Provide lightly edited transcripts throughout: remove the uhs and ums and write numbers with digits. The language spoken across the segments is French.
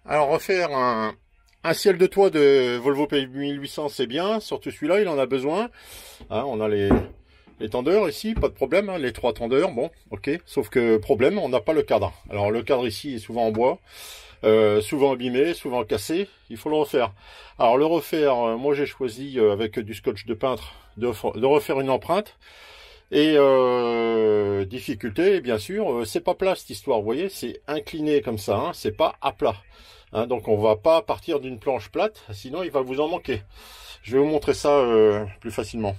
Alors refaire un ciel de toit de Volvo P1800, c'est bien, surtout celui-là, il en a besoin. Hein, on a les tendeurs ici, pas de problème, hein, les 3 tendeurs, bon, ok. Sauf que problème, on n'a pas le cadre. Alors le cadre ici est souvent en bois, souvent abîmé, souvent cassé, il faut le refaire. Alors le refaire, moi j'ai choisi avec du scotch de peintre de refaire une empreinte. Et difficulté, bien sûr, c'est pas plat cette histoire, vous voyez, c'est incliné comme ça, hein, c'est pas à plat. Hein, donc on va pas partir d'une planche plate, sinon il va vous en manquer. Je vais vous montrer ça plus facilement.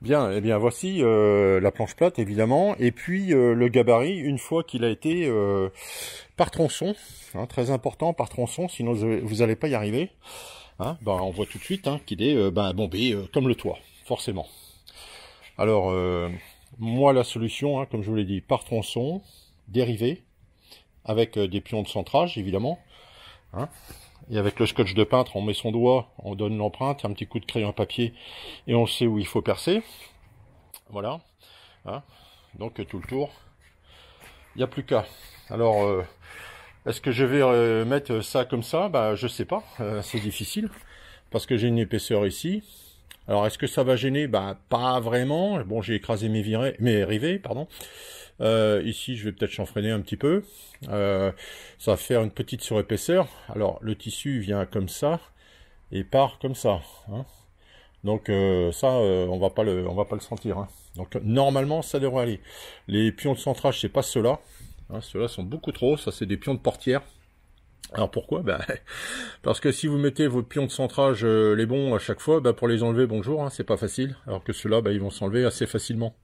Bien, et bien voici la planche plate évidemment, et puis le gabarit une fois qu'il a été par tronçon, hein, très important par tronçon, sinon vous n'allez pas y arriver. Hein, ben, on voit tout de suite hein, qu'il est bombé comme le toit, forcément. Alors moi la solution, hein, comme je vous l'ai dit, par tronçon, dérivé, avec des pions de centrage évidemment, hein. Et avec le scotch de peintre, on met son doigt, on donne l'empreinte, un petit coup de crayon à papier et on sait où il faut percer. Voilà, hein. Donc tout le tour, il n'y a plus qu'à. Alors est-ce que je vais mettre ça comme ça? Bah je sais pas, c'est difficile parce que j'ai une épaisseur ici. Alors est-ce que ça va gêner? Bah pas vraiment. Bon, j'ai écrasé mes rivets, pardon. Ici, je vais peut-être chanfreiner un petit peu. Ça va faire une petite surépaisseur. Alors, le tissu vient comme ça et part comme ça. Hein. Donc ça, on va pas le sentir. Hein. Donc normalement, ça devrait aller. Les pions de centrage, c'est pas ceux-là. Hein, ceux-là sont beaucoup trop. Ça, c'est des pions de portière. Alors pourquoi? Ben, parce que si vous mettez vos pions de centrage les bons à chaque fois, ben, pour les enlever, bonjour, hein, c'est pas facile. Alors que ceux-là, ben, ils vont s'enlever assez facilement.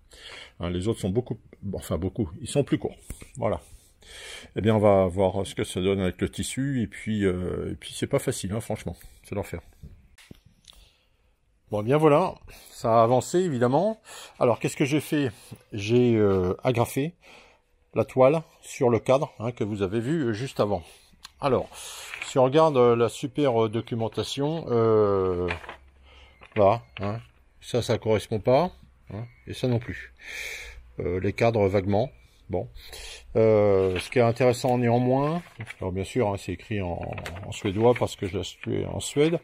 Hein, les autres sont beaucoup, beaucoup, ils sont plus courts. Voilà. Eh bien, on va voir ce que ça donne avec le tissu. Et puis c'est pas facile, hein, franchement. C'est l'enfer. Bon, bien voilà. Ça a avancé, évidemment. Alors, qu'est-ce que j'ai fait? J'ai agrafé la toile sur le cadre hein, que vous avez vu juste avant. Alors, si on regarde la super documentation, voilà, hein, ça correspond pas, hein, et ça non plus. Les cadres vaguement, bon. Ce qui est intéressant néanmoins, alors bien sûr, hein, c'est écrit en suédois parce que je la suis en Suède,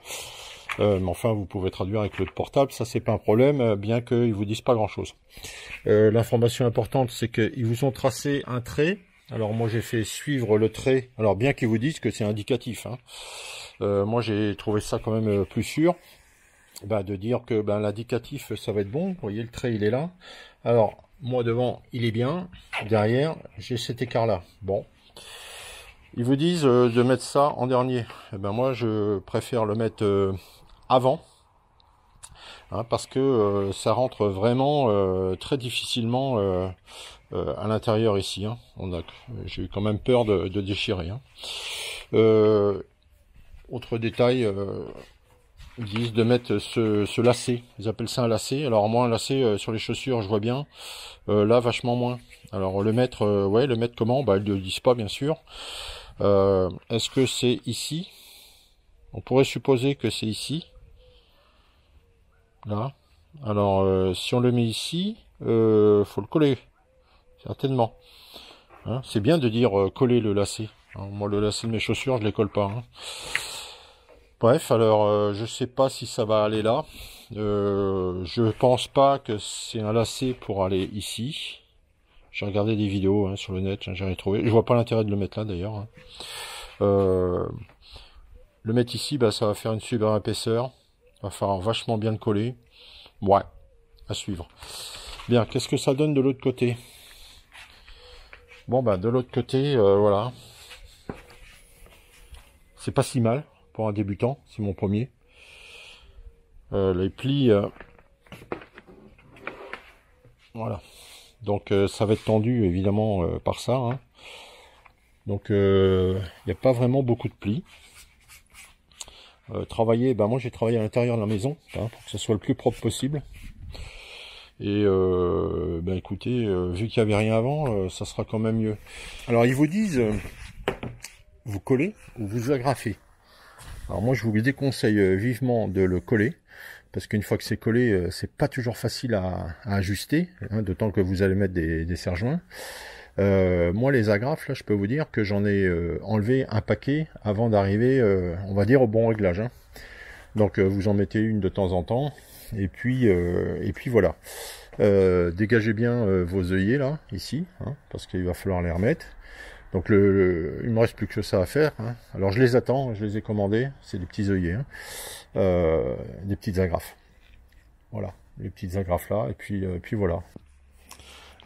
mais enfin vous pouvez traduire avec le portable, ça c'est pas un problème, bien qu'ils vous disent pas grand chose. L'information importante, c'est qu'ils vous ont tracé un trait. Alors moi j'ai fait suivre le trait, alors bien qu'ils vous disent que c'est indicatif, hein. Moi j'ai trouvé ça quand même plus sûr, de dire que l'indicatif ça va être bon, vous voyez le trait il est là, alors moi devant il est bien, derrière j'ai cet écart là, bon. Ils vous disent de mettre ça en dernier, et moi je préfère le mettre avant, hein, parce que ça rentre vraiment très difficilement à l'intérieur ici, hein. J'ai eu quand même peur de déchirer. Hein. Autre détail, ils disent de mettre ce lacet. Ils appellent ça un lacet. Alors moi un lacet sur les chaussures, je vois bien. Là vachement moins. Alors le mettre, le mettre comment? Ils ne le disent pas bien sûr. Est-ce que c'est ici? On pourrait supposer que c'est ici. Là. Alors si on le met ici, faut le coller. Certainement. Hein, c'est bien de dire coller le lacet. Alors, moi, le lacet de mes chaussures, je les colle pas. Hein. Bref, alors, je sais pas si ça va aller là. Je pense pas que c'est un lacet pour aller ici. J'ai regardé des vidéos hein, sur le net, j'ai rien trouvé. Je vois pas l'intérêt de le mettre là d'ailleurs. Hein. Le mettre ici, ça va faire une super épaisseur. Va falloir vachement bien le coller. Ouais, à suivre. Bien, qu'est-ce que ça donne de l'autre côté? Bon de l'autre côté, voilà. C'est pas si mal pour un débutant, c'est mon premier. Les plis, voilà. Donc ça va être tendu évidemment par ça. Hein. Donc il n'y a pas vraiment beaucoup de plis. Travailler, moi j'ai travaillé à l'intérieur de la maison hein, pour que ce soit le plus propre possible. Et écoutez, vu qu'il n'y avait rien avant, ça sera quand même mieux. Alors ils vous disent, vous collez ou vous agrafez. Alors moi je vous déconseille vivement de le coller, parce qu'une fois que c'est collé, c'est pas toujours facile à ajuster, hein, d'autant que vous allez mettre des serre-joints. Moi, les agrafes, là, je peux vous dire que j'en ai enlevé un paquet avant d'arriver, on va dire, au bon réglage. Hein. Donc, vous en mettez une de temps en temps, et puis voilà. Dégagez bien vos œillets, là, ici, hein, parce qu'il va falloir les remettre. Donc, il me reste plus que ça à faire. Hein. Alors, je les attends, je les ai commandés, c'est des petits œillets, hein. Des petites agrafes. Voilà, les petites agrafes là, et puis voilà.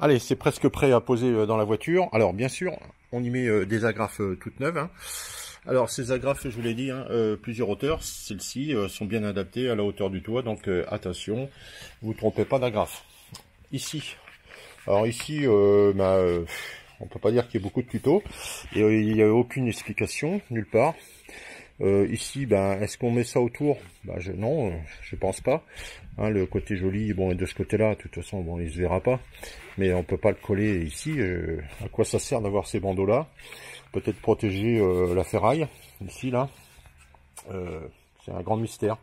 Allez, c'est presque prêt à poser dans la voiture. Alors, bien sûr, on y met des agrafes toutes neuves. Hein. Alors, ces agrafes, je vous l'ai dit, hein, plusieurs hauteurs. Celles-ci sont bien adaptées à la hauteur du toit. Donc, attention, vous ne trompez pas d'agrafe. Ici, alors ici, on peut pas dire qu'il y ait beaucoup de tutos. Et il n'y a aucune explication, nulle part. Ici, est-ce qu'on met ça autour? Non, je pense pas. Hein, le côté joli, bon, et de ce côté-là, de toute façon, bon, il se verra pas. Mais on peut pas le coller ici. À quoi ça sert d'avoir ces bandeaux-là? Peut-être protéger la ferraille, ici, là. C'est un grand mystère.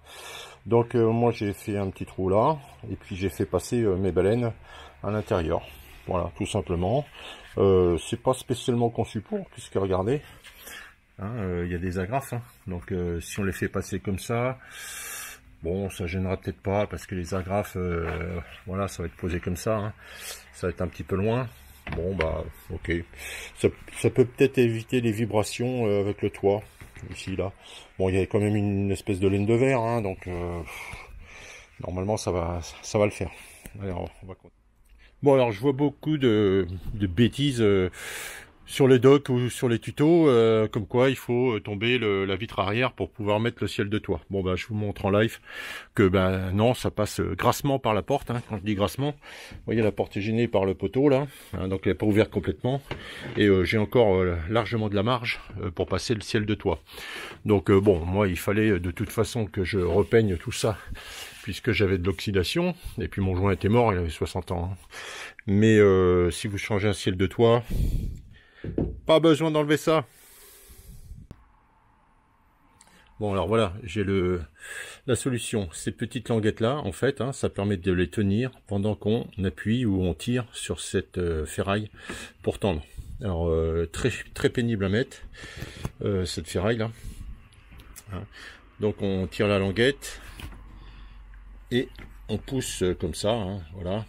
Donc, moi, j'ai fait un petit trou là. Et puis, j'ai fait passer mes baleines à l'intérieur. Voilà, tout simplement. C'est pas spécialement conçu pour, puisque regardez. Il y a des agrafes, hein. Donc si on les fait passer comme ça, bon, ça gênera peut-être pas parce que les agrafes, voilà, ça va être posé comme ça, hein. Ça va être un petit peu loin. Bon, ok. Ça peut peut-être éviter les vibrations avec le toit ici là. Bon, il y a quand même une espèce de laine de verre, hein, donc normalement ça va le faire. Alors, on va continuer. Bon, alors je vois beaucoup de bêtises. Sur les docs ou sur les tutos, comme quoi il faut tomber la vitre arrière pour pouvoir mettre le ciel de toit. Bon, je vous montre en live que non, ça passe grassement par la porte. Hein. Quand je dis grassement, vous voyez, la porte est gênée par le poteau là, hein, donc elle n'est pas ouverte complètement. Et j'ai encore largement de la marge pour passer le ciel de toit. Donc bon, moi il fallait de toute façon que je repeigne tout ça, puisque j'avais de l'oxydation. Et puis mon joint était mort, il avait 60 ans. Hein. Mais si vous changez un ciel de toit, pas besoin d'enlever ça. Bon, alors voilà, j'ai la solution. Ces petites languettes là, en fait, hein, ça permet de les tenir pendant qu'on appuie ou on tire sur cette ferraille pour tendre. Alors très pénible à mettre cette ferraille là. Hein. Donc on tire la languette et on pousse comme ça. Hein, voilà.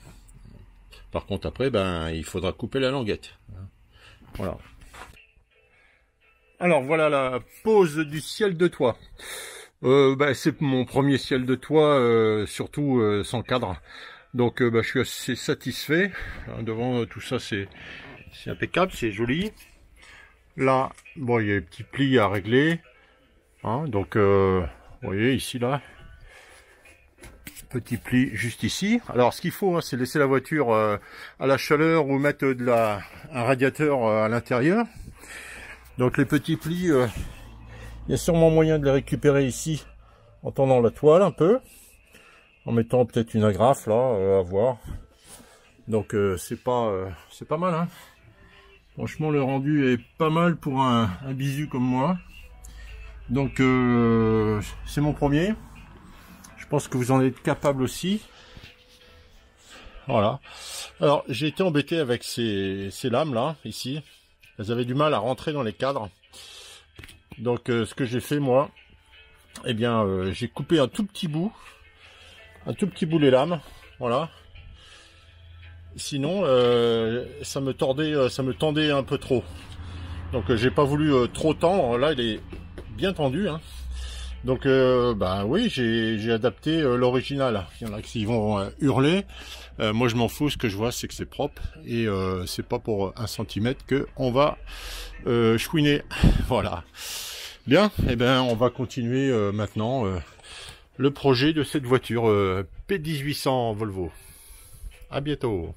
Par contre après, il faudra couper la languette. Hein. Voilà. Alors voilà la pose du ciel de toit. C'est mon premier ciel de toit, surtout sans cadre. Donc je suis assez satisfait. Devant tout ça c'est impeccable, c'est joli. Là, bon, il y a des petits plis à régler. Hein, donc vous voyez ici là. Petit pli juste ici. Alors ce qu'il faut, hein, c'est laisser la voiture à la chaleur ou mettre un radiateur à l'intérieur. Donc les petits plis, il y a sûrement moyen de les récupérer ici en tendant la toile un peu, en mettant peut-être une agrafe là, à voir. Donc c'est pas mal. Hein. Franchement le rendu est pas mal pour un bisu comme moi. Donc c'est mon premier. Je pense que vous en êtes capable aussi. Voilà. Alors, j'ai été embêté avec ces lames là, ici. Elles avaient du mal à rentrer dans les cadres. Donc, ce que j'ai fait, moi, j'ai coupé un tout petit bout les lames. Voilà. Sinon, ça me tendait un peu trop. Donc, j'ai pas voulu trop tendre. Là, il est bien tendu, hein. Donc oui, j'ai adapté l'original. Il y en a qui vont hurler. Moi je m'en fous, ce que je vois c'est que c'est propre. Et c'est pas pour 1 centimètre que on va chouiner. Voilà. Bien, on va continuer maintenant le projet de cette voiture P1800 Volvo. À bientôt.